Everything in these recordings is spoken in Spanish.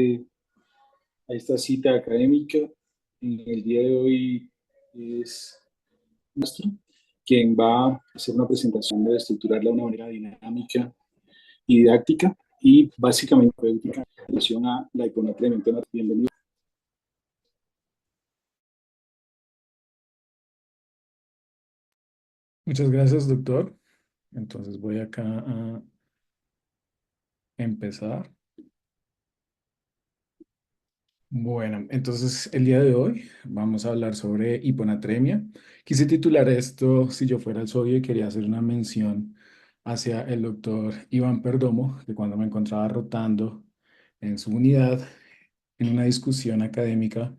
a esta cita académica. En el día de hoy es nuestro, quien va a hacer una presentación de estructurarla de una manera dinámica y didáctica y básicamente terapéutica en relación a la hiponatremia. Entonces, bienvenido. Muchas gracias, doctor. Entonces voy acá a empezar. Bueno, entonces el día de hoy vamos a hablar sobre hiponatremia. Quise titular esto Si yo fuera el sodio y quería hacer una mención hacia el doctor Iván Perdomo, que cuando me encontraba rotando en su unidad, en una discusión académica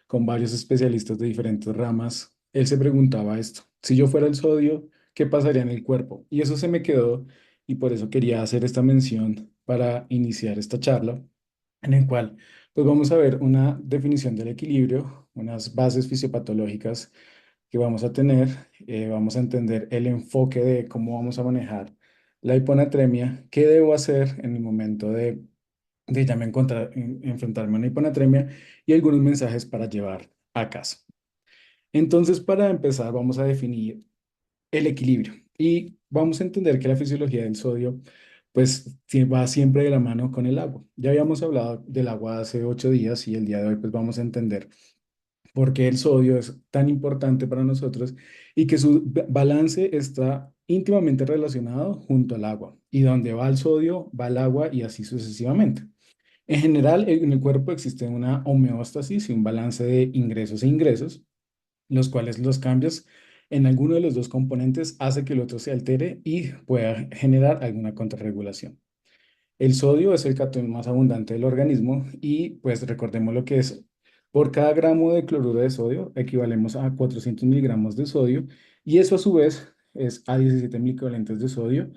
con varios especialistas de diferentes ramas, él se preguntaba esto: si yo fuera el sodio, ¿qué pasaría en el cuerpo? Y eso se me quedó y por eso quería hacer esta mención para iniciar esta charla, en el cual pues vamos a ver una definición del equilibrio, unas bases fisiopatológicas que vamos a tener, vamos a entender el enfoque de cómo vamos a manejar la hiponatremia, qué debo hacer en el momento de ya me enfrentarme a una hiponatremia y algunos mensajes para llevar a casa. Entonces, para empezar, vamos a definir el equilibrio y vamos a entender que la fisiología del sodio pues va siempre de la mano con el agua. Ya habíamos hablado del agua hace 8 días y el día de hoy pues vamos a entender por qué el sodio es tan importante para nosotros y que su balance está íntimamente relacionado junto al agua. Y donde va el sodio, va el agua y así sucesivamente. En general, en el cuerpo existe una homeostasis y un balance de ingresos e ingresos, los cuales los cambios en alguno de los dos componentes hace que el otro se altere y pueda generar alguna contrarregulación. El sodio es el catión más abundante del organismo y pues recordemos lo que es: por cada gramo de cloruro de sodio equivalemos a 400 miligramos de sodio y eso a su vez es a 17 mil equivalentes de sodio,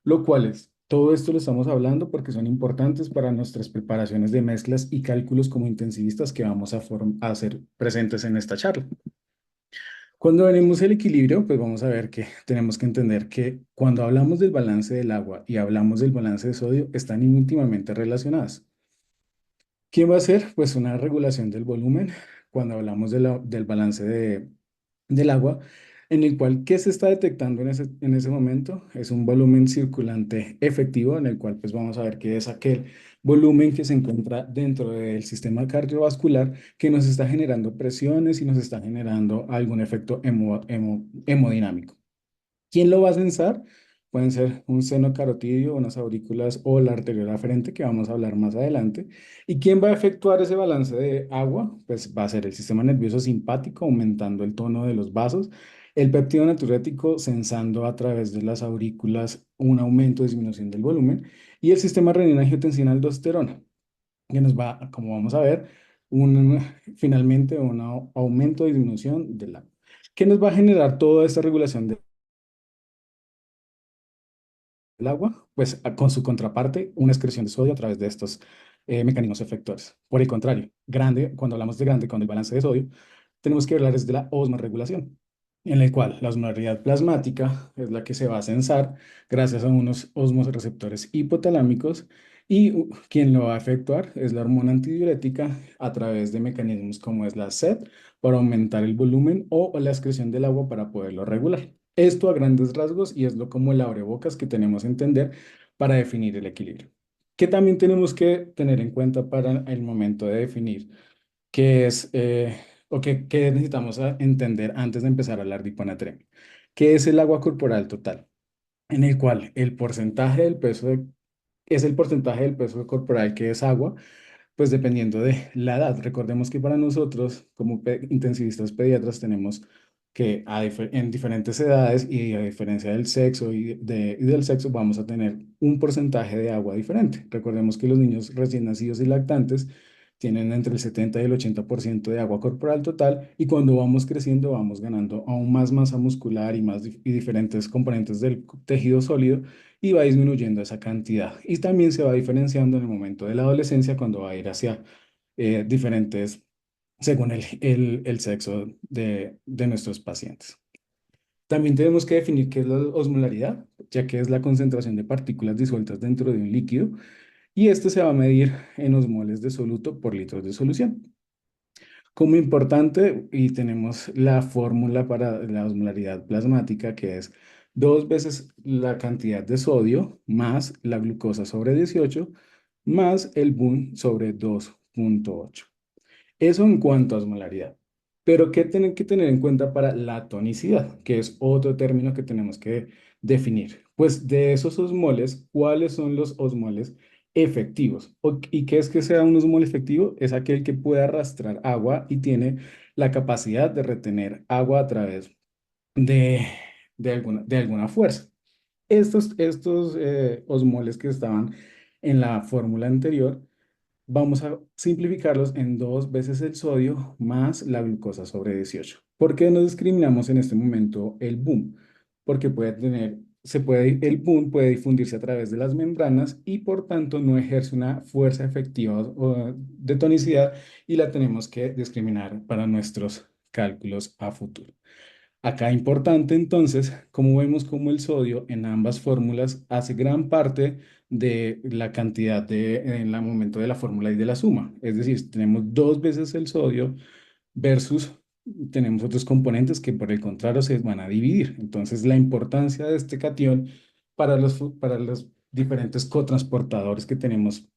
lo cual es, todo esto lo estamos hablando porque son importantes para nuestras preparaciones de mezclas y cálculos como intensivistas que vamos a hacer presentes en esta charla. Cuando venimos el equilibrio, pues vamos a ver que tenemos que entender que cuando hablamos del balance del agua y hablamos del balance de sodio, están íntimamente relacionadas. ¿Quién va a hacer? Pues una regulación del volumen cuando hablamos del balance del agua, en el cual, ¿qué se está detectando en ese momento? Es un volumen circulante efectivo, en el cual pues vamos a ver que es aquel volumen que se encuentra dentro del sistema cardiovascular que nos está generando presiones y nos está generando algún efecto hemodinámico. ¿Quién lo va a censar? Pueden ser un seno carotidio, unas aurículas o la arteriola aferente, que vamos a hablar más adelante. ¿Y quién va a efectuar ese balance de agua? Pues va a ser el sistema nervioso simpático, aumentando el tono de los vasos, el péptido natriurético censando a través de las aurículas un aumento o disminución del volumen, y el sistema renina-angiotensina-aldosterona, que nos va, como vamos a ver, un, finalmente un aumento o disminución del agua. ¿Qué nos va a generar toda esta regulación del agua? Pues con su contraparte, una excreción de sodio a través de estos mecanismos efectores. Por el contrario, grande, cuando hablamos de grande con el balance de sodio, tenemos que hablar de la osmorregulación, en el cual la osmolaridad plasmática es la que se va a censar gracias a unos osmoreceptores hipotalámicos, y quien lo va a efectuar es la hormona antidiurética a través de mecanismos como es la SED para aumentar el volumen o la excreción del agua para poderlo regular. Esto a grandes rasgos y es lo como el abrebocas que tenemos que entender para definir el equilibrio. ¿Qué también tenemos que tener en cuenta para el momento de definir qué es qué necesitamos entender antes de empezar a hablar de hiponatremia? ¿Qué es el agua corporal total? En el cual el porcentaje del peso es el porcentaje del peso corporal que es agua, pues dependiendo de la edad. Recordemos que para nosotros, como intensivistas pediatras, tenemos que en diferentes edades y a diferencia del sexo y del sexo, vamos a tener un porcentaje de agua diferente. Recordemos que los niños recién nacidos y lactantes tienen entre el 70 y el 80% de agua corporal total, y cuando vamos creciendo vamos ganando aún más masa muscular y y diferentes componentes del tejido sólido, y va disminuyendo esa cantidad. Y también se va diferenciando en el momento de la adolescencia cuando va a ir hacia diferentes, según el sexo de nuestros pacientes. También tenemos que definir qué es la osmolaridad, ya que es la concentración de partículas disueltas dentro de un líquido, y este se va a medir en osmoles de soluto por litros de solución. Como importante, y tenemos la fórmula para la osmolaridad plasmática, que es dos veces la cantidad de sodio más la glucosa sobre 18 más el BUN sobre 2,8. Eso en cuanto a osmolaridad. Pero ¿qué tienen que tener en cuenta para la tonicidad? Que es otro término que tenemos que definir. Pues de esos osmoles, ¿cuáles son los osmoles efectivos? ¿Y qué es que sea un osmol efectivo? Es aquel que puede arrastrar agua y tiene la capacidad de retener agua a través de, de alguna fuerza. Estos osmoles que estaban en la fórmula anterior, vamos a simplificarlos en dos veces el sodio más la glucosa sobre 18. ¿Por qué no discriminamos en este momento el boom? Porque el boom puede difundirse a través de las membranas y por tanto no ejerce una fuerza efectiva de tonicidad y la tenemos que discriminar para nuestros cálculos a futuro. Acá importante entonces, como vemos como el sodio en ambas fórmulas hace gran parte de la cantidad en el momento de la fórmula y de la suma. Es decir, tenemos dos veces el sodio versus tenemos otros componentes que por el contrario se van a dividir. Entonces, la importancia de este catión para los diferentes cotransportadores que tenemos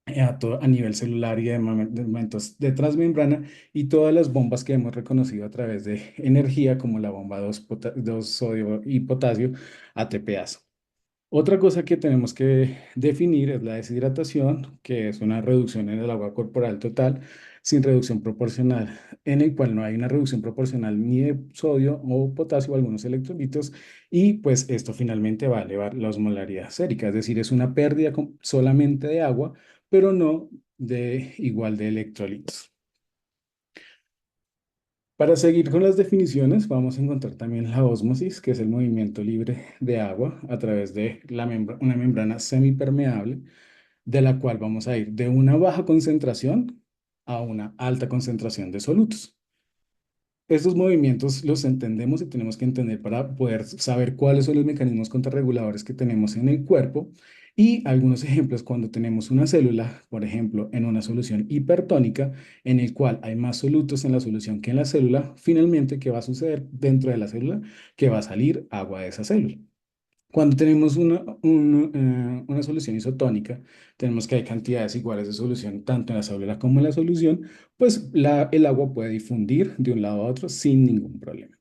a nivel celular y de momentos de transmembrana y todas las bombas que hemos reconocido a través de energía, como la bomba 2 sodio y potasio, ATPase. Otra cosa que tenemos que definir es la deshidratación, que es una reducción en el agua corporal total sin reducción proporcional, en el cual no hay una reducción proporcional ni de sodio o potasio o algunos electrolitos, y pues esto finalmente va a elevar la osmolaridad sérica, es decir, es una pérdida solamente de agua, pero no de igual de electrolitos. Para seguir con las definiciones, vamos a encontrar también la ósmosis, que es el movimiento libre de agua a través de una membrana semipermeable, de la cual vamos a ir de una baja concentración a una alta concentración de solutos. Estos movimientos los entendemos y tenemos que entender para poder saber cuáles son los mecanismos contrarreguladores que tenemos en el cuerpo y algunos ejemplos cuando tenemos una célula, por ejemplo, en una solución hipertónica, en el cual hay más solutos en la solución que en la célula, finalmente, ¿qué va a suceder dentro de la célula? Que va a salir agua de esa célula. Cuando tenemos una solución isotónica, tenemos que hay cantidades iguales de solución tanto en la célula como en la solución, pues el agua puede difundir de un lado a otro sin ningún problema.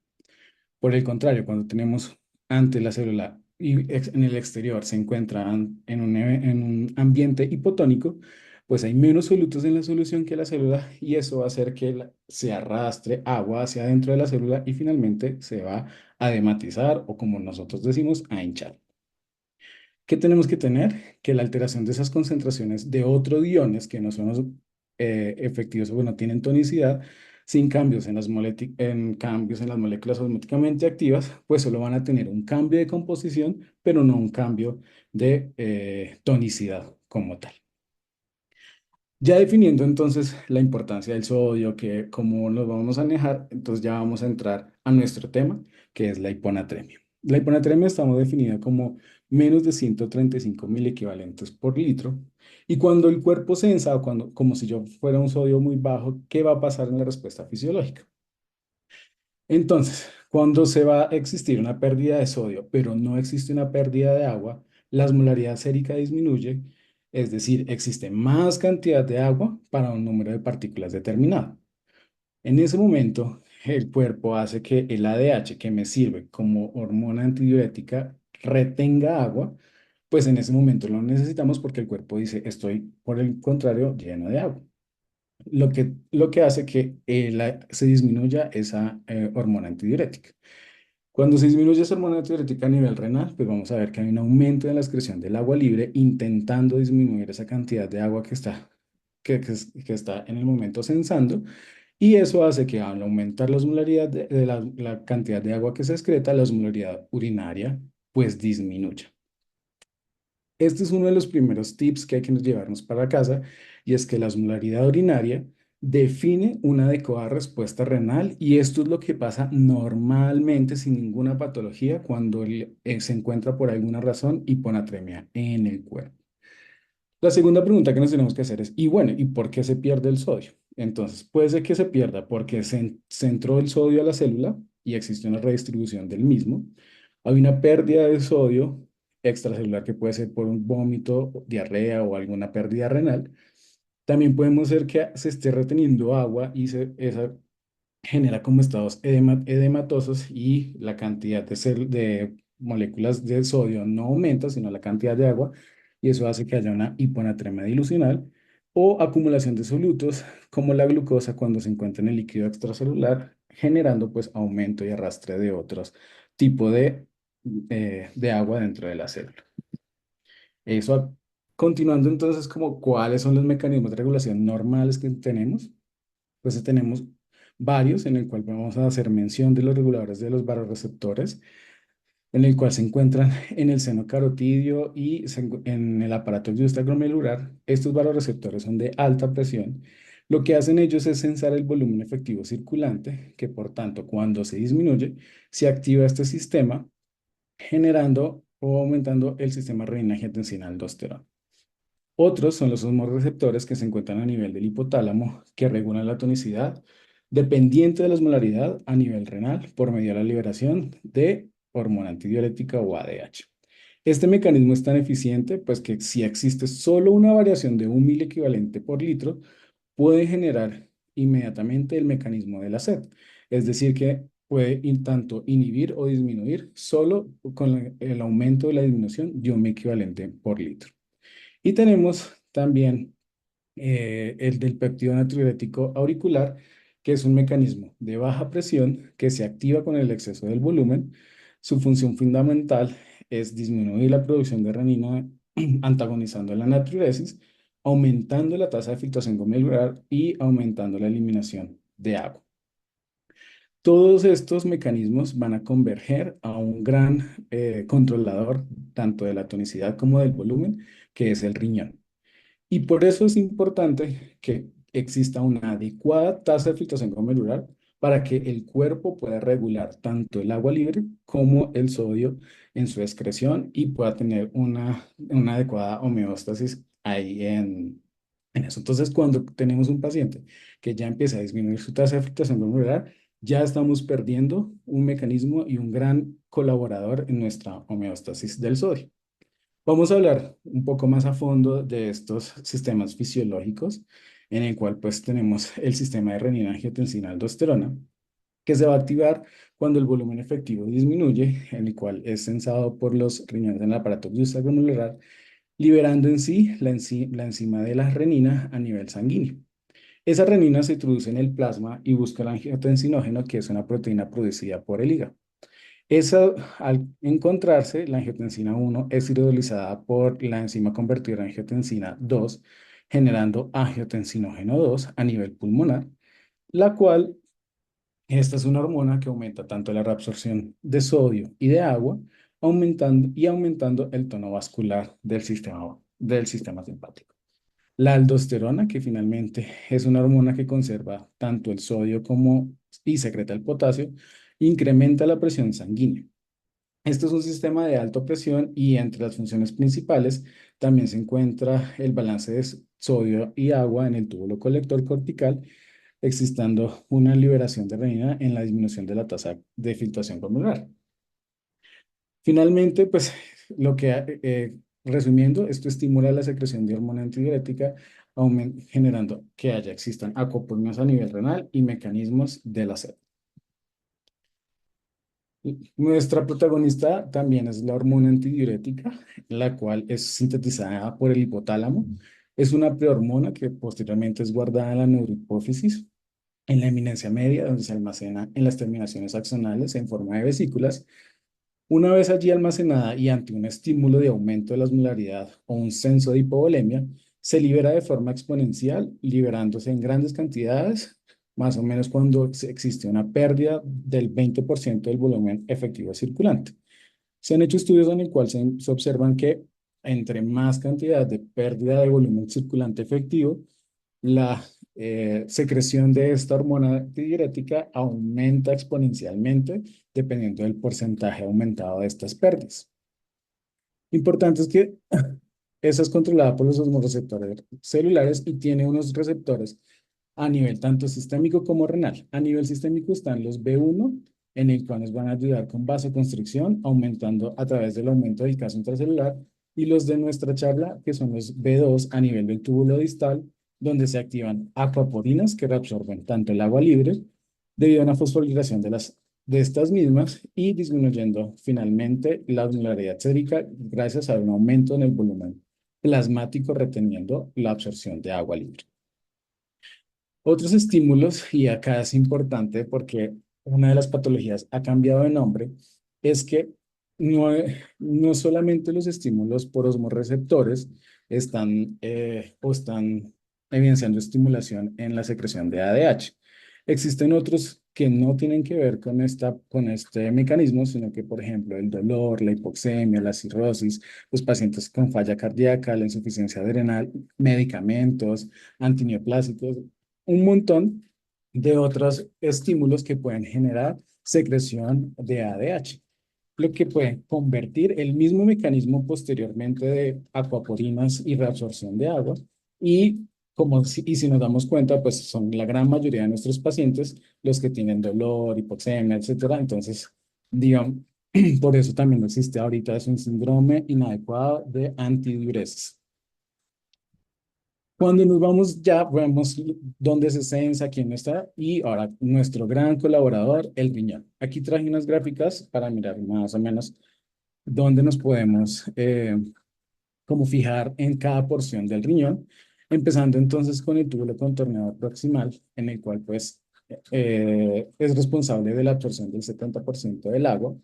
Por el contrario, cuando tenemos ante la célula y en el exterior se encuentra en un ambiente hipotónico, pues hay menos solutos en la solución que la célula y eso va a hacer que se arrastre agua hacia adentro de la célula y finalmente se va a dematizar o como nosotros decimos, a hinchar. ¿Qué tenemos que tener? Que la alteración de esas concentraciones de otros iones que no son los, efectivos o no tienen tonicidad, sin cambios en las moléculas osmóticamente activas, pues solo van a tener un cambio de composición, pero no un cambio de tonicidad como tal. Ya definiendo entonces la importancia del sodio, que cómo nos vamos a manejar, entonces ya vamos a entrar a nuestro tema, que es la hiponatremia. La hiponatremia estamos definida como menos de 135 mil equivalentes por litro. Y cuando el cuerpo sensa, como si yo fuera un sodio muy bajo, ¿qué va a pasar en la respuesta fisiológica? Entonces, cuando se va a existir una pérdida de sodio, pero no existe una pérdida de agua, la osmolaridad sérica disminuye, es decir, existe más cantidad de agua para un número de partículas determinado. En ese momento, el cuerpo hace que el ADH, que me sirve como hormona antidiurética, retenga agua, pues en ese momento lo necesitamos porque el cuerpo dice, estoy, por el contrario, lleno de agua. Lo que hace que se disminuya esa hormona antidiurética. Cuando se disminuye esa hormona antidiurética a nivel renal, pues vamos a ver que hay un aumento en la excreción del agua libre, intentando disminuir esa cantidad de agua que está en el momento sensando, y eso hace que al aumentar la osmolaridad de la cantidad de agua que se excreta, la osmolaridad urinaria pues disminuya. Este es uno de los primeros tips que hay que llevarnos para casa y es que la osmolaridad urinaria define una adecuada respuesta renal y esto es lo que pasa normalmente sin ninguna patología cuando se encuentra por alguna razón hiponatremia en el cuerpo. La segunda pregunta que nos tenemos que hacer es, y bueno, ¿y por qué se pierde el sodio? Entonces, puede ser que se pierda porque se entró el sodio a la célula y existe una redistribución del mismo. Hay una pérdida de sodio extracelular que puede ser por un vómito, diarrea o alguna pérdida renal. También podemos ser que se esté reteniendo agua y esa genera como estados edematosos y la cantidad de moléculas de sodio no aumenta, sino la cantidad de agua, y eso hace que haya una hiponatremia dilucional o acumulación de solutos como la glucosa cuando se encuentra en el líquido extracelular, generando pues aumento y arrastre de otros tipos de agua dentro de la célula. Eso, continuando entonces, como cuáles son los mecanismos de regulación normales que tenemos, pues tenemos varios en el cual vamos a hacer mención de los reguladores de los vasoreceptores, en el cual se encuentran en el seno carotidio y en el aparato extraglomerular. Estos vasoreceptores son de alta presión. Lo que hacen ellos es censar el volumen efectivo circulante, que por tanto, cuando se disminuye, se activa este sistema, generando o aumentando el sistema renina-angiotensina-aldosterona. Otros son los osmoreceptores que se encuentran a nivel del hipotálamo, que regulan la tonicidad dependiente de la osmolaridad a nivel renal por medio de la liberación de hormona antidiurética o ADH. Este mecanismo es tan eficiente, pues que si existe solo una variación de un miliequivalente por litro, puede generar inmediatamente el mecanismo de la sed. Es decir, que puede tanto inhibir o disminuir solo con el aumento de la disminución de un equivalente por litro. Y tenemos también el del péptido natriurético auricular, que es un mecanismo de baja presión que se activa con el exceso del volumen. Su función fundamental es disminuir la producción de renina antagonizando la natriuresis, aumentando la tasa de filtración glomerular y aumentando la eliminación de agua. Todos estos mecanismos van a converger a un gran controlador tanto de la tonicidad como del volumen, que es el riñón. Y por eso es importante que exista una adecuada tasa de filtración glomerular para que el cuerpo pueda regular tanto el agua libre como el sodio en su excreción y pueda tener una adecuada homeostasis ahí en eso. Entonces, cuando tenemos un paciente que ya empieza a disminuir su tasa de filtración glomerular, ya estamos perdiendo un mecanismo y un gran colaborador en nuestra homeostasis del sodio. Vamos a hablar un poco más a fondo de estos sistemas fisiológicos, en el cual pues tenemos el sistema de renina-angiotensina-aldosterona, que se va a activar cuando el volumen efectivo disminuye, en el cual es sensado por los riñones en el aparato extraglomerular, liberando en sí la enzima de la renina a nivel sanguíneo. Esa renina se introduce en el plasma y busca el angiotensinógeno, que es una proteína producida por el hígado. Esa, al encontrarse, la angiotensina 1 es hidrolizada por la enzima convertidora de angiotensina 2, generando angiotensinógeno 2 a nivel pulmonar, la cual, esta es una hormona que aumenta tanto la reabsorción de sodio y de agua, aumentando el tono vascular del sistema simpático. La aldosterona, que finalmente es una hormona que conserva tanto el sodio como y secreta el potasio, incrementa la presión sanguínea. Este es un sistema de alta presión y entre las funciones principales también se encuentra el balance de sodio y agua en el túbulo colector cortical, existando una liberación de renina en la disminución de la tasa de filtración glomerular. Finalmente, pues lo que, resumiendo, esto estimula la secreción de hormona antidiurética, generando que existan acoplamientos a nivel renal y mecanismos de la sed. Nuestra protagonista también es la hormona antidiurética, la cual es sintetizada por el hipotálamo. Es una prehormona que posteriormente es guardada en la neurohipófisis, en la eminencia media, donde se almacena en las terminaciones axonales en forma de vesículas. Una vez allí almacenada y ante un estímulo de aumento de la osmolaridad o un censo de hipovolemia, se libera de forma exponencial, liberándose en grandes cantidades, más o menos cuando existe una pérdida del 20% del volumen efectivo circulante. Se han hecho estudios en el cual se observan que entre más cantidad de pérdida de volumen circulante efectivo, la secreción de esta hormona antidiurética aumenta exponencialmente dependiendo del porcentaje aumentado de estas pérdidas. Importante es que esa es controlada por los osmoreceptores celulares y tiene unos receptores a nivel tanto sistémico como renal. A nivel sistémico están los B1, en el cual nos van a ayudar con vasoconstricción, aumentando a través del aumento del caso intracelular, y los de nuestra charla, que son los B2 a nivel del túbulo distal, donde se activan aquaporinas que reabsorben tanto el agua libre debido a una fosforilación de estas mismas y disminuyendo finalmente la osmolaridad sérica gracias a un aumento en el volumen plasmático reteniendo la absorción de agua libre. Otros estímulos, y acá es importante porque una de las patologías ha cambiado de nombre, es que no, no solamente los estímulos por osmorreceptores están evidenciando estimulación en la secreción de ADH. Existen otros que no tienen que ver con este mecanismo, sino que, por ejemplo, el dolor, la hipoxemia, la cirrosis, los pacientes con falla cardíaca, la insuficiencia adrenal, medicamentos, antineoplásicos, un montón de otros estímulos que pueden generar secreción de ADH, lo que puede convertir el mismo mecanismo posteriormente de acuaporinas y reabsorción de agua. Y, y si nos damos cuenta, pues son la gran mayoría de nuestros pacientes los que tienen dolor, hipoxemia, etcétera. Entonces, digamos, por eso también existe ahorita es un síndrome inadecuado de antidiuresis. Cuando nos vamos ya vemos dónde se censa, quién no está y ahora nuestro gran colaborador, el riñón. Aquí traje unas gráficas para mirar más o menos dónde nos podemos como fijar en cada porción del riñón, empezando entonces con el túbulo contorneador proximal, en el cual pues es responsable de la absorción del 70% del agua.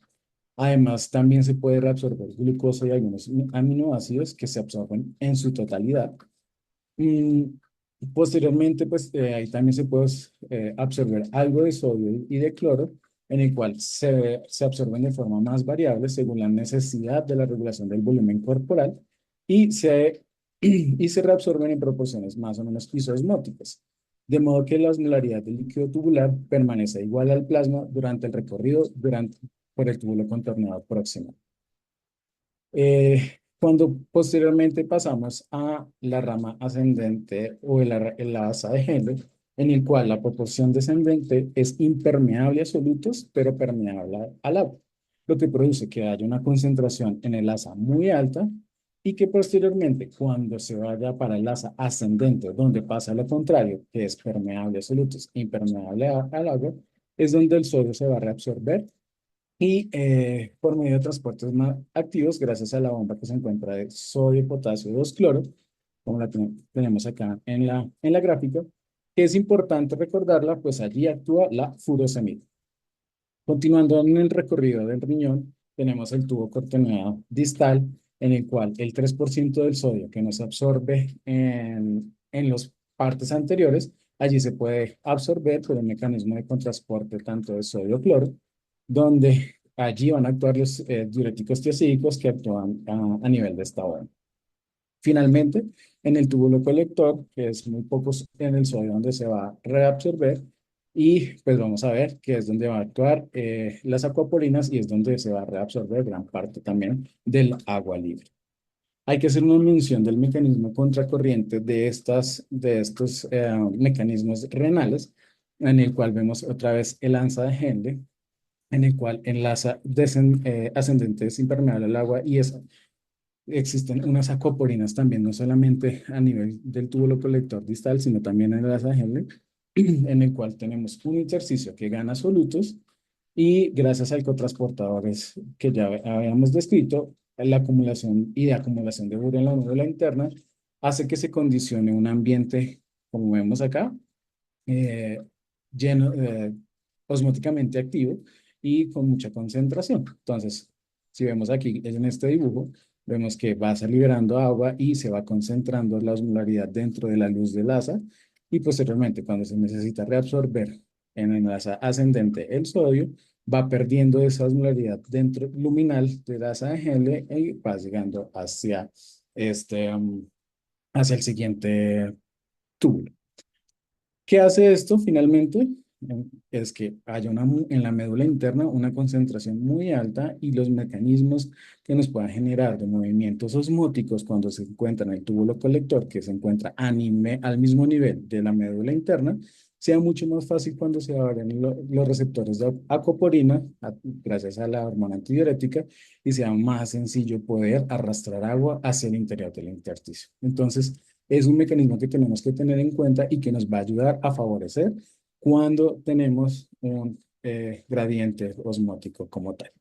Además, también se puede reabsorber glucosa y algunos aminoácidos que se absorben en su totalidad. Mm, Posteriormente, pues ahí también se puede absorber algo de sodio y de cloro, en el cual se absorben de forma más variable según la necesidad de la regulación del volumen corporal y y se reabsorben en proporciones más o menos isosmóticas, de modo que la osmolaridad del líquido tubular permanece igual al plasma durante el recorrido por el túbulo contorneado próximo. Cuando posteriormente pasamos a la rama ascendente o el asa de Henle, en el cual la proporción descendente es impermeable a solutos, pero permeable al agua, lo que produce que haya una concentración en el asa muy alta y que posteriormente, cuando se vaya para el asa ascendente, donde pasa lo contrario, que es permeable a solutos, impermeable al agua, es donde el sodio se va a reabsorber y por medio de transportes más activos, gracias a la bomba que se encuentra de sodio, potasio, 2 cloro, como la tenemos acá en la gráfica, que es importante recordarla, pues allí actúa la furosemida. Continuando en el recorrido del riñón, tenemos el tubo cortoneado distal, en el cual el 3% del sodio que no se absorbe en las partes anteriores, allí se puede absorber por un mecanismo de contrasporte tanto de sodio-cloro, donde allí van a actuar los diuréticos tiazídicos que actúan a nivel de esta bomba. Finalmente, en el túbulo colector, que es muy poco en el sodio donde se va a reabsorber, y pues vamos a ver que es donde va a actuar las acuaporinas y es donde se va a reabsorber gran parte también del agua libre. Hay que hacer una mención del mecanismo contracorriente de estos mecanismos renales, en el cual vemos otra vez el ANSA de Henle, en el cual enlaza ascendente es impermeable al agua y existen unas aquaporinas también, no solamente a nivel del túbulo colector distal, sino también en el asa de Henle, en el cual tenemos un intersticio que gana solutos y gracias a ecotransportadores que ya habíamos descrito, la acumulación y de acumulación de urea en la médula interna hace que se condicione un ambiente, como vemos acá, eh, lleno, osmóticamente activo y con mucha concentración. Entonces, si vemos aquí en este dibujo, vemos que va a estar liberando agua y se va concentrando la osmolaridad dentro de la luz del asa y posteriormente cuando se necesita reabsorber en el asa ascendente el sodio, va perdiendo esa osmolaridad dentro luminal del asa de Henle y va llegando hacia el siguiente túbulo. ¿Qué hace esto finalmente? es que haya en la médula interna una concentración muy alta y los mecanismos que nos puedan generar de movimientos osmóticos cuando se encuentra en el túbulo colector, que se encuentra al mismo nivel de la médula interna, sea mucho más fácil cuando se abren los receptores de acoporina, gracias a la hormona antidiurética, y sea más sencillo poder arrastrar agua hacia el interior del intersticio. Entonces, es un mecanismo que tenemos que tener en cuenta y que nos va a ayudar a favorecer cuando tenemos un gradiente osmótico como tal.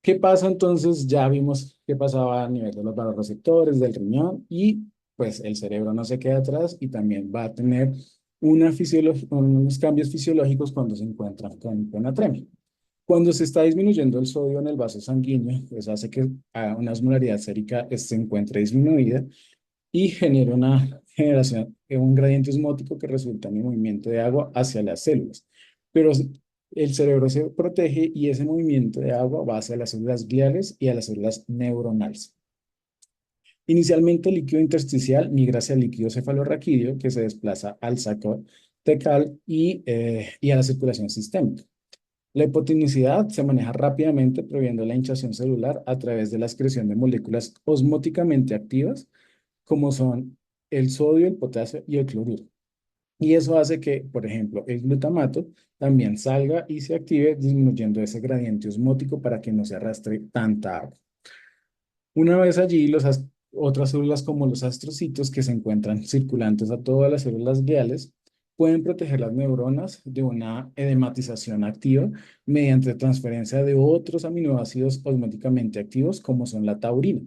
¿Qué pasa entonces? Ya vimos qué pasaba a nivel de los vasoreceptores, del riñón y pues el cerebro no se queda atrás y también va a tener unos cambios fisiológicos cuando se encuentra con hiponatremia. Cuando se está disminuyendo el sodio en el vaso sanguíneo, pues hace que una osmolaridad sérica se encuentre disminuida y genera una generación, un gradiente osmótico que resulta en el movimiento de agua hacia las células. Pero el cerebro se protege y ese movimiento de agua va hacia las células gliales y a las células neuronales. Inicialmente, el líquido intersticial migra hacia el líquido cefalorraquídeo que se desplaza al saco tecal y a la circulación sistémica. La hipotonicidad se maneja rápidamente previendo la hinchazón celular a través de la excreción de moléculas osmóticamente activas como son el sodio, el potasio y el cloruro. Y eso hace que, por ejemplo, el glutamato también salga y se active disminuyendo ese gradiente osmótico para que no se arrastre tanta agua. Una vez allí, otras células como los astrocitos que se encuentran circulantes a todas las células gliales pueden proteger las neuronas de una edematización activa mediante transferencia de otros aminoácidos osmóticamente activos como son la taurina.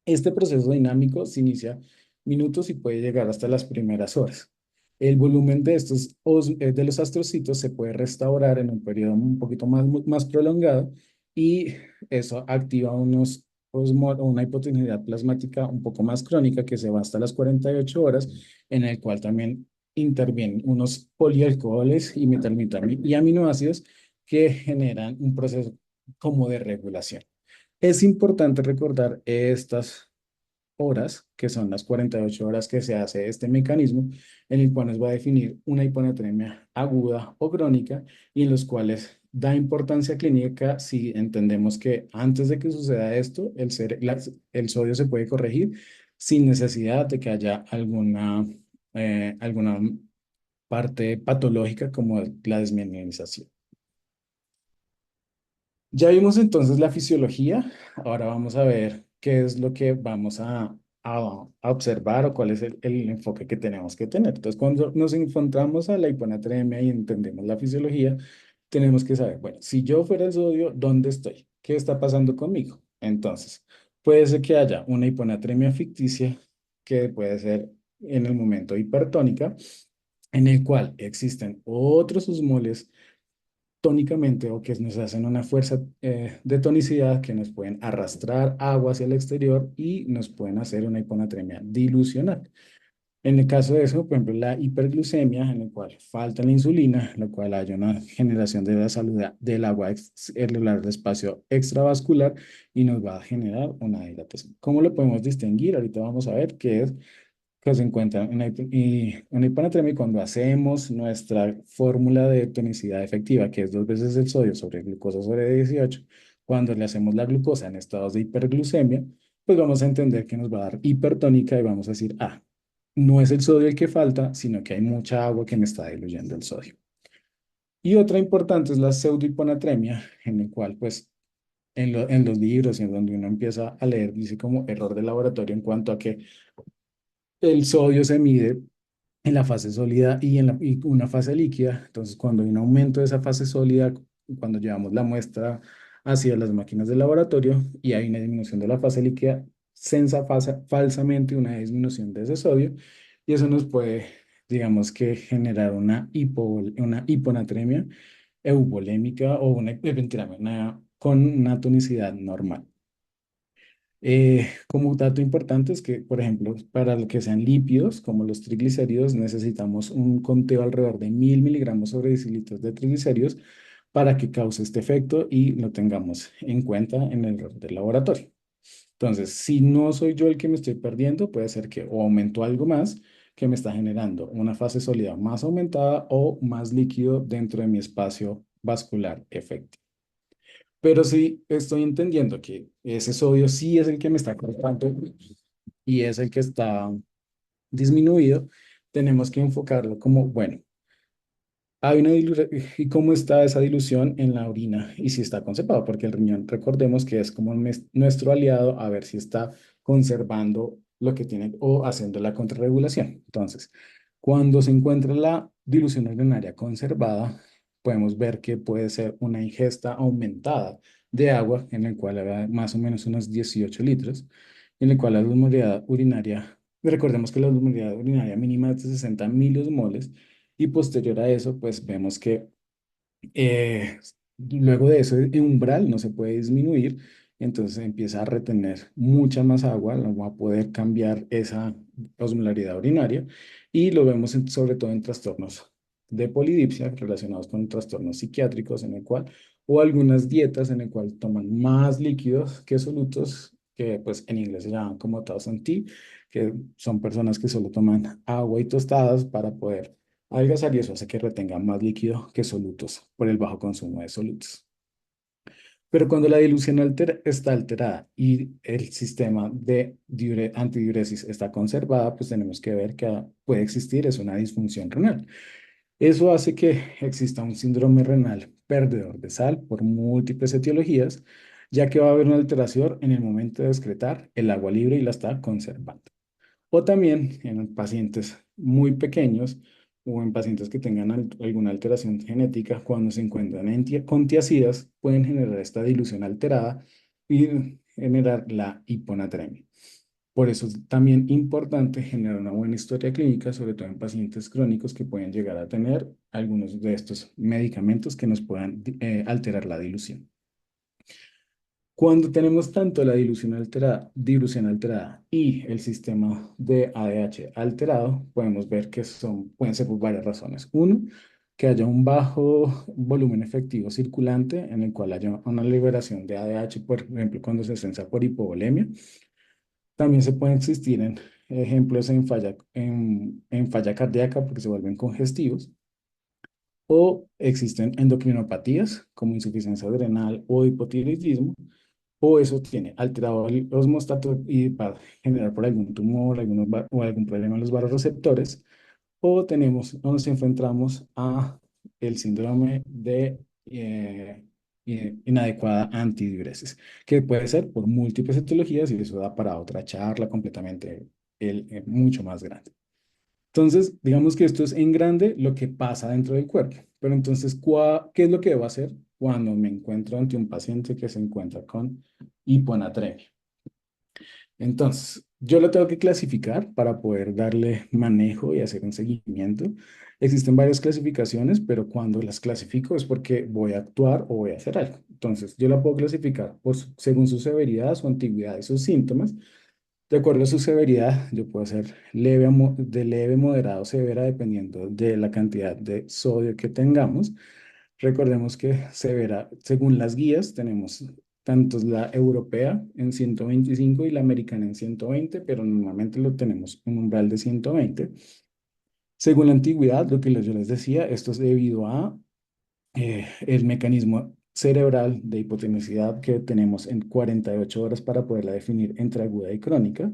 Este proceso dinámico se inicia minutos y puede llegar hasta las primeras horas. El volumen de los astrocitos se puede restaurar en un periodo un poquito más prolongado y eso activa una hipotonidad plasmática un poco más crónica que se va hasta las 48 horas, en el cual también intervienen unos polialcoholes y y aminoácidos que generan un proceso como de regulación. Es importante recordar estas horas, que son las 48 horas que se hace este mecanismo, en el cual nos va a definir una hiponatremia aguda o crónica y en los cuales da importancia clínica si entendemos que antes de que suceda esto, el sodio se puede corregir sin necesidad de que haya alguna parte patológica como la desmineralización. Ya vimos entonces la fisiología, ahora vamos a ver qué es lo que vamos a observar o cuál es el enfoque que tenemos que tener. Entonces, cuando nos encontramos a la hiponatremia y entendemos la fisiología, tenemos que saber, bueno, si yo fuera el sodio, ¿dónde estoy? ¿Qué está pasando conmigo? Entonces, puede ser que haya una hiponatremia ficticia que puede ser en el momento hipertónica, en el cual existen otros osmoles tónicamente o que nos hacen una fuerza de tonicidad que nos pueden arrastrar agua hacia el exterior y nos pueden hacer una hiponatremia dilucional. En el caso de eso, por ejemplo, la hiperglucemia, en el cual falta la insulina, lo cual hay una generación de la salud del agua celular de espacio extravascular y nos va a generar una dilatación. ¿Cómo lo podemos distinguir? Ahorita vamos a ver qué es que se encuentra una hiponatremia cuando hacemos nuestra fórmula de tonicidad efectiva, que es 2 veces el sodio sobre glucosa sobre 18, cuando le hacemos la glucosa en estados de hiperglucemia, pues vamos a entender que nos va a dar hipertónica y vamos a decir, no es el sodio el que falta, sino que hay mucha agua que me está diluyendo el sodio. Y otra importante es la pseudohiponatremia, en el cual, pues, en los libros y en donde uno empieza a leer, dice como error de laboratorio en cuanto a que el sodio se mide en la fase sólida y una fase líquida. Entonces, cuando hay un aumento de esa fase sólida, cuando llevamos la muestra hacia las máquinas de laboratorio y hay una disminución de la fase líquida, falsamente una disminución de ese sodio y eso nos puede, digamos que, generar una hiponatremia euvolémica o una hiperventilamiento con una tonicidad normal. Como dato importante es que, por ejemplo, para lo que sean lípidos, como los triglicéridos, necesitamos un conteo alrededor de 1000 miligramos sobre decilitros de triglicéridos para que cause este efecto y lo tengamos en cuenta en el del laboratorio. Entonces, si no soy yo el que me estoy perdiendo, puede ser que o aumento algo más, que me está generando una fase sólida más aumentada o más líquido dentro de mi espacio vascular efectivo. Pero si estoy entendiendo que ese sodio sí es el que me está cortando y es el que está disminuido, tenemos que enfocarlo como, bueno, hay una ¿y cómo está esa dilución en la orina? Y si está conservado, porque el riñón, recordemos que es como nuestro aliado a ver si está conservando lo que tiene o haciendo la contrarregulación. Entonces, cuando se encuentra la dilución urinaria conservada, podemos ver que puede ser una ingesta aumentada de agua, en el cual habrá más o menos unos 18 litros, en el cual la osmolalidad urinaria, recordemos que la osmolalidad urinaria mínima es de 60 miliosmoles, y posterior a eso, pues vemos que eh, luego de eso el umbral no se puede disminuir, entonces empieza a retener mucha más agua, no va a poder cambiar esa osmolaridad urinaria y lo vemos sobre todo en trastornos de polidipsia relacionados con trastornos psiquiátricos en el cual, o algunas dietas en el cual toman más líquidos que solutos, que pues en inglés se llaman como toast and tea, que son personas que solo toman agua y tostadas para poder adelgazar y eso hace que retenga más líquido que solutos por el bajo consumo de solutos. Pero cuando la dilución está alterada y el sistema de antidiuresis está conservada, pues tenemos que ver que puede existir es una disfunción renal. Eso hace que exista un síndrome renal perdedor de sal por múltiples etiologías, ya que va a haber una alteración en el momento de excretar el agua libre y la está conservando. O también en pacientes muy pequeños o en pacientes que tengan alguna alteración genética, cuando se encuentran con tiacidas, pueden generar esta dilución alterada y generar la hiponatremia. Por eso es también importante generar una buena historia clínica, sobre todo en pacientes crónicos que pueden llegar a tener algunos de estos medicamentos que nos puedan alterar la dilución. Cuando tenemos tanto la dilución alterada y el sistema de ADH alterado, podemos ver que pueden ser por varias razones. Uno, que haya un bajo volumen efectivo circulante en el cual haya una liberación de ADH, por ejemplo, cuando se sensa por hipovolemia. También se pueden existir en ejemplos en falla cardíaca porque se vuelven congestivos. O existen endocrinopatías como insuficiencia adrenal o hipotiroidismo, o eso tiene alterado el osmostato y va a generar por algún tumor o algún problema en los vasoreceptores, o nos enfrentamos a el síndrome de inadecuada antidiuresis, que puede ser por múltiples etiologías y eso da para otra charla completamente mucho más grande. Entonces, digamos que esto es en grande lo que pasa dentro del cuerpo. Pero entonces, ¿qué es lo que debo hacer cuando me encuentro ante un paciente que se encuentra con hiponatremia? Entonces, yo lo tengo que clasificar para poder darle manejo y hacer un seguimiento. Existen varias clasificaciones, pero cuando las clasifico es porque voy a actuar o voy a hacer algo. Entonces, yo la puedo clasificar según su severidad, su antigüedad y sus síntomas. De acuerdo a su severidad, yo puedo hacer de leve, moderado, severa, dependiendo de la cantidad de sodio que tengamos. Recordemos que severa, según las guías, tenemos tanto la europea en 125 y la americana en 120, pero normalmente lo tenemos en un umbral de 120. Según la antigüedad, lo que yo les decía, esto es debido a el mecanismo cerebral de hipotensividad que tenemos en 48 horas para poderla definir entre aguda y crónica.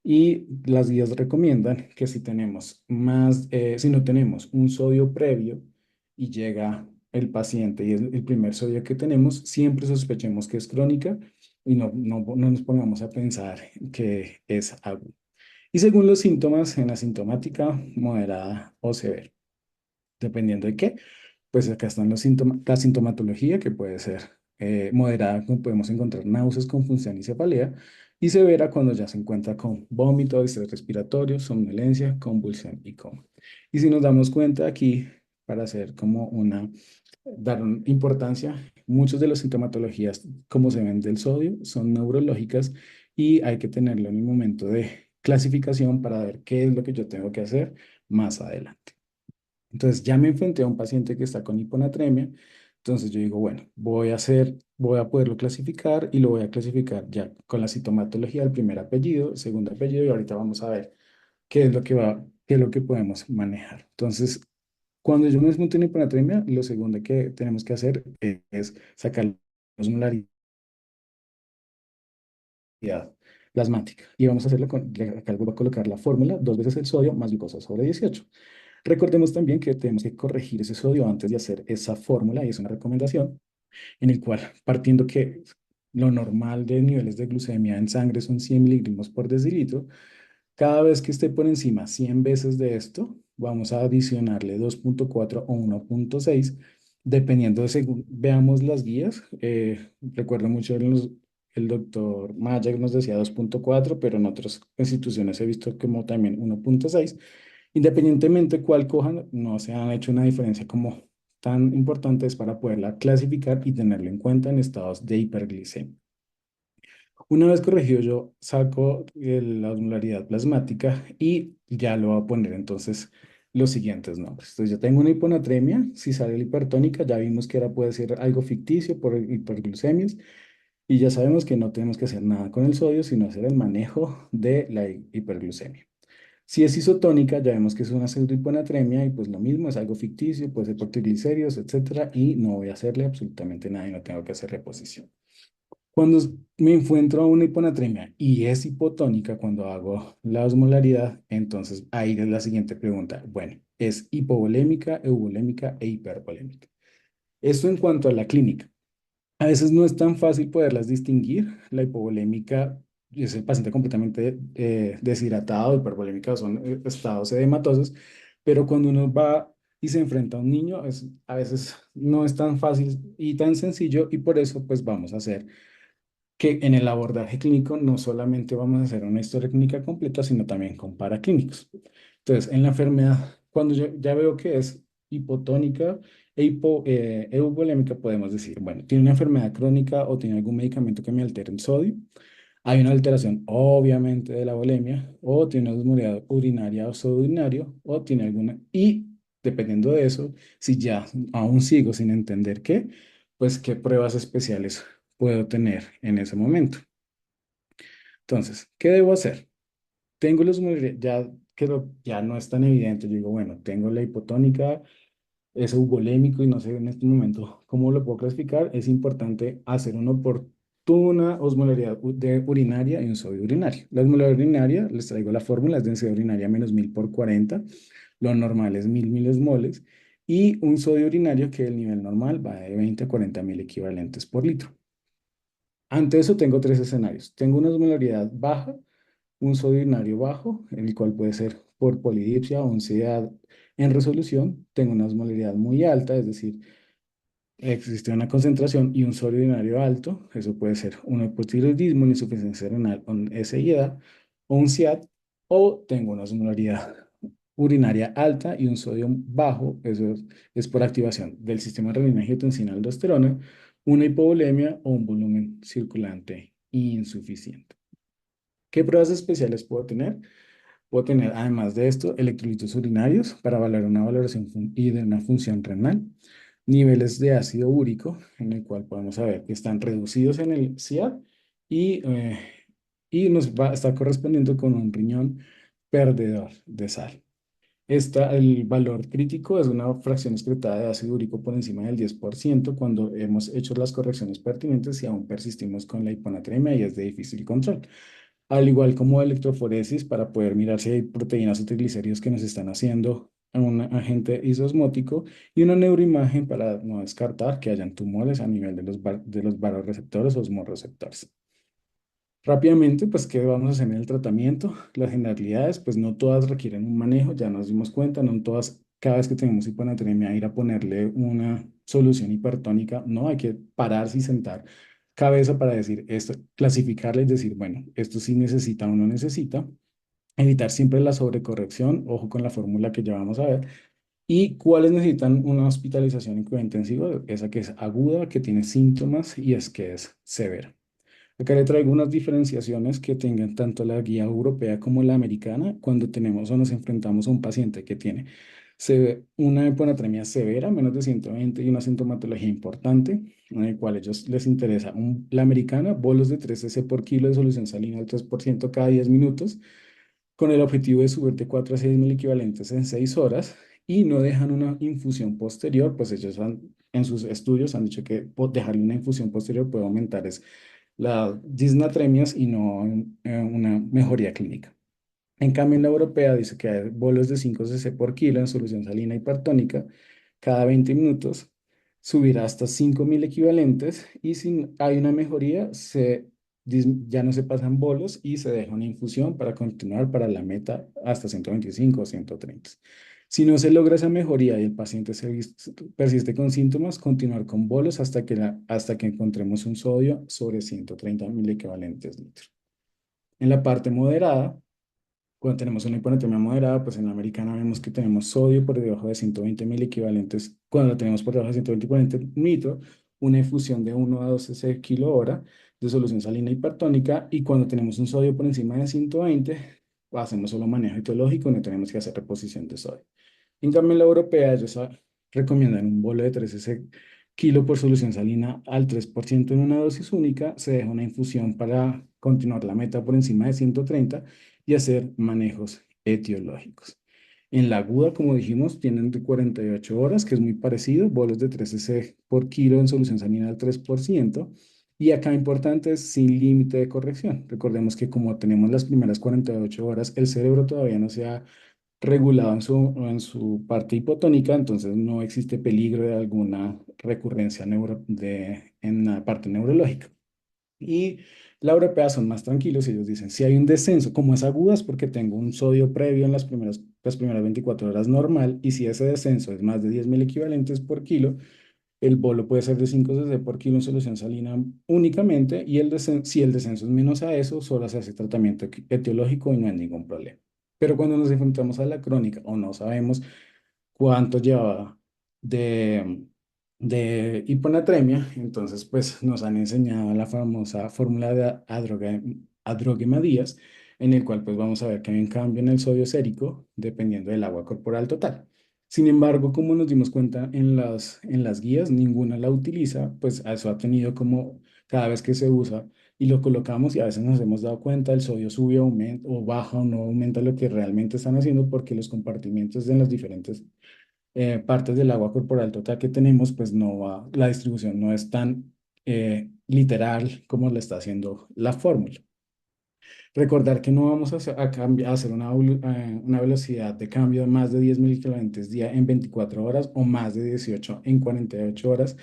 Y las guías recomiendan que si no tenemos un sodio previo y llega el paciente y es el primer sodio que tenemos, siempre sospechemos que es crónica y no nos pongamos a pensar que es agudo. Y según los síntomas, en asintomática, moderada o severa, dependiendo de qué. Pues acá están los síntomas, la sintomatología que puede ser moderada, como podemos encontrar náuseas, confusión y cefalea, y severa cuando ya se encuentra con vómito, estrés respiratorio, somnolencia, convulsión y coma. Y si nos damos cuenta aquí, para hacer como importancia, muchas de las sintomatologías, como se ven del sodio, son neurológicas y hay que tenerlo en el momento de clasificación para ver qué es lo que yo tengo que hacer más adelante. Entonces ya me enfrenté a un paciente que está con hiponatremia. Entonces yo digo, bueno, voy a poderlo clasificar y lo voy a clasificar ya con la sintomatología del primer apellido, segundo apellido y ahorita vamos a ver qué qué es lo que podemos manejar. Entonces, cuando yo me desmonto una hiponatremia, lo segundo que tenemos que hacer es sacar la osmolaridad plasmática. Y vamos a hacerlo con, acá voy a colocar la fórmula, 2 veces el sodio más glucosa sobre 18. Recordemos también que tenemos que corregir ese sodio antes de hacer esa fórmula, y es una recomendación, en el cual, partiendo que lo normal de niveles de glucemia en sangre son 100 miligramos por decilitro, cada vez que esté por encima 100 veces de esto, vamos a adicionarle 2,4 o 1,6, dependiendo de según veamos las guías. Recuerdo mucho el doctor Mayer nos decía 2,4, pero en otras instituciones he visto como también 1,6. Independientemente cuál cojan, no se han hecho una diferencia como tan importante es para poderla clasificar y tenerlo en cuenta en estados de hiperglicemia. Una vez corregido, yo saco la osmolaridad plasmática y ya lo voy a poner entonces los siguientes nombres. Entonces, yo tengo una hiponatremia, si sale la hipertónica, ya vimos que ahora puede ser algo ficticio por hiperglucemias y ya sabemos que no tenemos que hacer nada con el sodio, sino hacer el manejo de la hiperglucemia. Si es isotónica, ya vemos que es una pseudohiponatremia y pues lo mismo, es algo ficticio, puede ser por triglicéridos, etcétera, y no voy a hacerle absolutamente nada y no tengo que hacer reposición. Cuando me encuentro a una hiponatremia y es hipotónica cuando hago la osmolaridad, entonces ahí es la siguiente pregunta. Bueno, es hipovolémica, euvolémica e hipervolémica. Esto en cuanto a la clínica. A veces no es tan fácil poderlas distinguir. La hipovolémica es el paciente completamente deshidratado, hipervolémica son estados edematosos, pero cuando uno va y se enfrenta a un niño, a veces no es tan fácil y tan sencillo, y por eso pues vamos a hacer que en el abordaje clínico no solamente vamos a hacer una historia clínica completa, sino también con paraclínicos. Entonces, en la enfermedad, cuando yo ya veo que es hipotónica euvolémica, podemos decir, bueno, tiene una enfermedad crónica o tiene algún medicamento que me altere el sodio. Hay una alteración, obviamente, de la volemia, o tiene una osmolaridad urinaria o pseudourinario, o tiene alguna, y dependiendo de eso, si ya aún sigo sin entender qué, pues qué pruebas especiales puedo tener en ese momento. Entonces, ¿qué debo hacer? Tengo los ya que ya no es tan evidente. Yo digo, bueno, tengo la hipotónica, es euvolémico y no sé en este momento cómo lo puedo clasificar. Es importante hacer una oportuna osmolaridad de urinaria y un sodio urinario. La osmolaridad urinaria, les traigo la fórmula, es densidad urinaria menos 1000 por 40. Lo normal es 1000 milosmoles. Y un sodio urinario que el nivel normal va de 20 a 40 mil equivalentes por litro. Ante eso tengo tres escenarios. Tengo una osmolaridad baja, un sodio urinario bajo, en el cual puede ser por polidipsia o ansiedad en resolución. Tengo una osmolaridad muy alta, es decir, existe una concentración y un sodio urinario alto. Eso puede ser un hipotiroidismo, una insuficiencia renal con SIEDA o un SIAD. O tengo una osmolaridad urinaria alta y un sodio bajo. Eso es por activación del sistema renina-angiotensina-aldosterona, una hipovolemia o un volumen circulante insuficiente. ¿Qué pruebas especiales puedo tener? Puedo tener, además de esto, electrolitos urinarios para valorar una valoración y de una función renal, niveles de ácido úrico, en el cual podemos saber que están reducidos en el SIAD y nos va a estar correspondiendo con un riñón perdedor de sal. El valor crítico es una fracción excretada de ácido úrico por encima del 10% cuando hemos hecho las correcciones pertinentes y aún persistimos con la hiponatremia y es de difícil control. Al igual como electroforesis para poder mirar si hay proteínas o triglicéridos que nos están haciendo a un agente isosmótico y una neuroimagen para no descartar que hayan tumores a nivel de los varoreceptores o osmorreceptores. Rápidamente, pues, ¿qué vamos a hacer en el tratamiento? Las generalidades, pues no todas requieren un manejo, ya nos dimos cuenta, no todas, cada vez que tenemos hiponatremia, ir a ponerle una solución hipertónica, no, hay que pararse y sentar cabeza para decir esto, clasificarle y decir, bueno, esto sí necesita o no necesita, evitar siempre la sobrecorrección, ojo con la fórmula que ya vamos a ver, y cuáles necesitan una hospitalización en cuidado intensivo, esa que es aguda, que tiene síntomas y es que es severa. Acá le traigo unas diferenciaciones que tengan tanto la guía europea como la americana cuando tenemos o nos enfrentamos a un paciente que tiene una hiponatremia severa, menos de 120 y una sintomatología importante, en el cual a ellos les interesa la americana, bolos de 3 cc por kilo de solución salina al 3% cada 10 minutos, con el objetivo de subir de 4 a 6 mil equivalentes en 6 horas y no dejan una infusión posterior, pues ellos en sus estudios han dicho que dejarle una infusión posterior puede aumentar las disnatremias y no una mejoría clínica. En cambio, en la europea dice que hay bolos de 5 cc por kilo en solución salina hipertónica cada 20 minutos, subirá hasta 5.000 equivalentes y si hay una mejoría, ya no se pasan bolos y se deja una infusión para continuar para la meta hasta 125 o 130. Si no se logra esa mejoría y el paciente persiste con síntomas, continuar con bolos hasta que encontremos un sodio sobre 130.000 equivalentes litro. En la parte moderada, cuando tenemos una hiponatremia moderada, pues en la americana vemos que tenemos sodio por debajo de 120.000 equivalentes. Cuando lo tenemos por debajo de 120 equivalentes litro, una infusión de 1 a 2 cc kilo hora de solución salina hipertónica. Y cuando tenemos un sodio por encima de 120, hacemos solo manejo etiológico, no tenemos que hacer reposición de sodio. En cambio, en la europea, ellos recomiendan un bolo de 3 cc kilo por solución salina al 3% en una dosis única. Se deja una infusión para continuar la meta por encima de 130 y hacer manejos etiológicos. En la aguda, como dijimos, tienen de 48 horas, que es muy parecido, bolos de 3 cc por kilo en solución salina al 3%. Y acá importante es sin límite de corrección. Recordemos que como tenemos las primeras 48 horas, el cerebro todavía no se ha regulado en su parte hipotónica, entonces no existe peligro de alguna recurrencia en la parte neurológica. Y la europea son más tranquilos, ellos dicen, si hay un descenso, como es aguda, es porque tengo un sodio previo en las primeras 24 horas normal, y si ese descenso es más de 10.000 equivalentes por kilo, el bolo puede ser de 5 cc por kilo en solución salina únicamente, y si el descenso es menos a eso, solo se hace tratamiento etiológico y no hay ningún problema. Pero cuando nos enfrentamos a la crónica o no sabemos cuánto llevaba de, de hiponatremia, entonces pues nos han enseñado la famosa fórmula de Adroguema Díaz, en el cual pues vamos a ver que hay un cambio en el sodio sérico dependiendo del agua corporal total. Sin embargo, como nos dimos cuenta en las guías, ninguna la utiliza, pues eso ha tenido como cada vez que se usa y lo colocamos y a veces nos hemos dado cuenta, el sodio sube, aumenta o baja o no aumenta lo que realmente están haciendo porque los compartimientos de las diferentes partes del agua corporal total que tenemos, pues no va, la distribución no es tan literal como lo está haciendo la fórmula. Recordar que no vamos a hacer una velocidad de cambio de más de 10.000 kilómetros día en 24 horas o más de 18 en 48 horas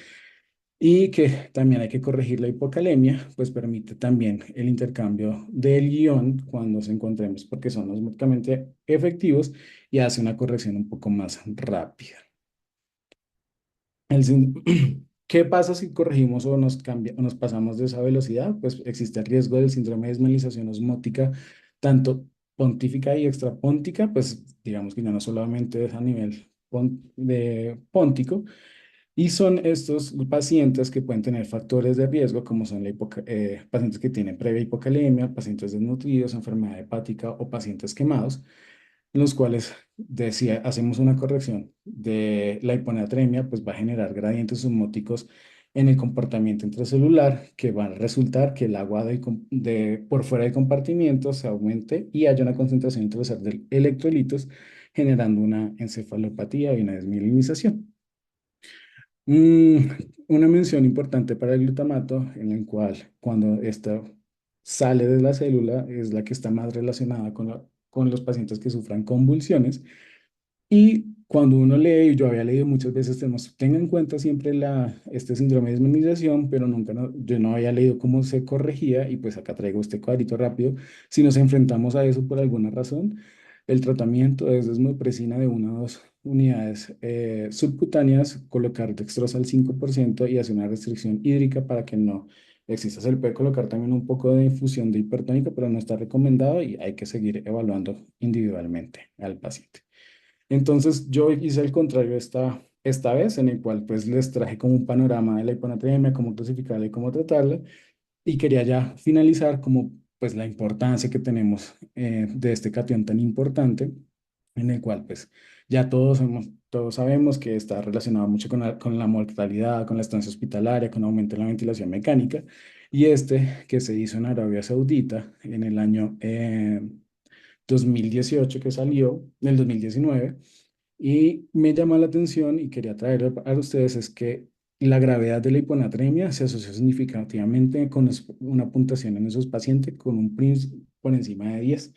y que también hay que corregir la hipocalemia, pues permite también el intercambio del guión cuando nos encontremos porque son los medicamentos efectivos y hace una corrección un poco más rápida. ¿Qué pasa si corregimos o nos pasamos de esa velocidad? Pues existe el riesgo del síndrome de desmilinización osmótica, tanto pontífica y extrapóntica, pues digamos que ya no solamente es a nivel de póntico, y son estos pacientes que pueden tener factores de riesgo, como son pacientes que tienen previa hipocalemia, pacientes desnutridos, enfermedad hepática o pacientes quemados en los cuales decía, hacemos una corrección de la hiponatremia, pues va a generar gradientes osmóticos en el comportamiento intracelular que van a resultar que el agua por fuera del compartimiento se aumente y haya una concentración intracelular de electrolitos, generando una encefalopatía y una desmielinización. Mm, una mención importante para el glutamato, en el cual cuando esta sale de la célula es la que está más relacionada con los pacientes que sufran convulsiones. Y cuando uno lee, yo había leído muchas veces, tenga en cuenta siempre este síndrome de desmemorización, pero nunca, yo no había leído cómo se corregía y pues acá traigo este cuadrito rápido. Si nos enfrentamos a eso por alguna razón, el tratamiento es desmopresina de 1 o 2 unidades subcutáneas, colocar dextrosa al 5% y hacer una restricción hídrica para que no exista. Se le puede colocar también un poco de infusión de hipertónica, pero no está recomendado y hay que seguir evaluando individualmente al paciente. Entonces yo hice el contrario esta vez, en el cual pues les traje como un panorama de la hiponatremia, cómo clasificarla y cómo tratarla, y quería ya finalizar como pues la importancia que tenemos de este catión tan importante, en el cual pues ya todos sabemos que está relacionado mucho con la mortalidad, con la estancia hospitalaria, con aumento en la ventilación mecánica, y que se hizo en Arabia Saudita en el año 2018 que salió, del 2019, y me llamó la atención y quería traer a ustedes es que la gravedad de la hiponatremia se asoció significativamente con una puntuación en esos pacientes con un PRINCE por encima de 10.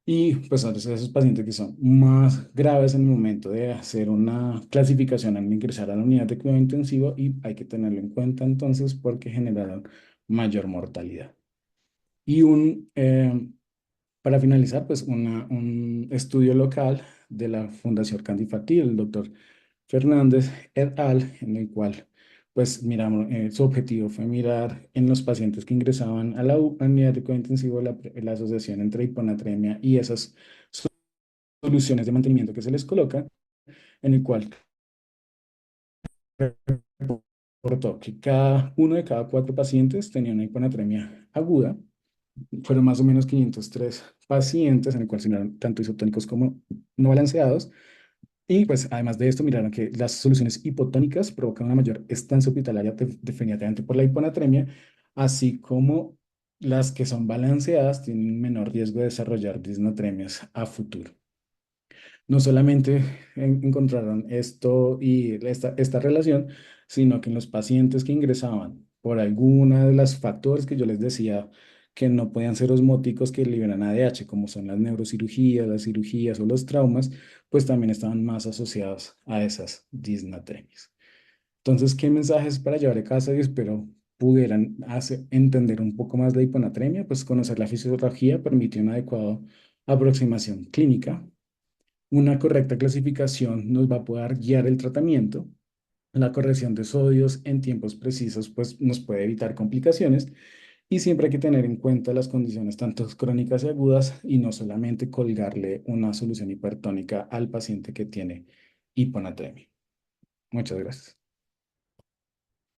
Y pues a esos pacientes que son más graves en el momento de hacer una clasificación al ingresar a la unidad de cuidado intensivo y hay que tenerlo en cuenta entonces porque generaron mayor mortalidad. Y para finalizar, pues un estudio local de la Fundación Candifatil, el doctor Fernández et al., en el cual pues miramos, su objetivo fue mirar en los pacientes que ingresaban a la unidad de cuidado intensivo la asociación entre hiponatremia y esas soluciones de mantenimiento que se les coloca, en el cual reportó que cada uno de cada cuatro pacientes tenía una hiponatremia aguda. Fueron más o menos 503 pacientes en el cual se miraron tanto isotónicos como no balanceados. Y pues además de esto miraron que las soluciones hipotónicas provocan una mayor estancia hospitalaria definitivamente por la hiponatremia, así como las que son balanceadas tienen un menor riesgo de desarrollar disnatremias a futuro. No solamente encontraron esto y esta relación, sino que en los pacientes que ingresaban por alguna de los factores que yo les decía que no podían ser osmóticos que liberan ADH, como son las neurocirugías, las cirugías o los traumas, pues también estaban más asociados a esas disnatremias. Entonces, ¿qué mensajes para llevar a casa? Y espero pudieran entender un poco más la hiponatremia, pues conocer la fisiología permite una adecuada aproximación clínica. Una correcta clasificación nos va a poder guiar el tratamiento. La corrección de sodios en tiempos precisos pues, nos puede evitar complicaciones y siempre hay que tener en cuenta las condiciones tanto crónicas y agudas y no solamente colgarle una solución hipertónica al paciente que tiene hiponatremia. Muchas gracias.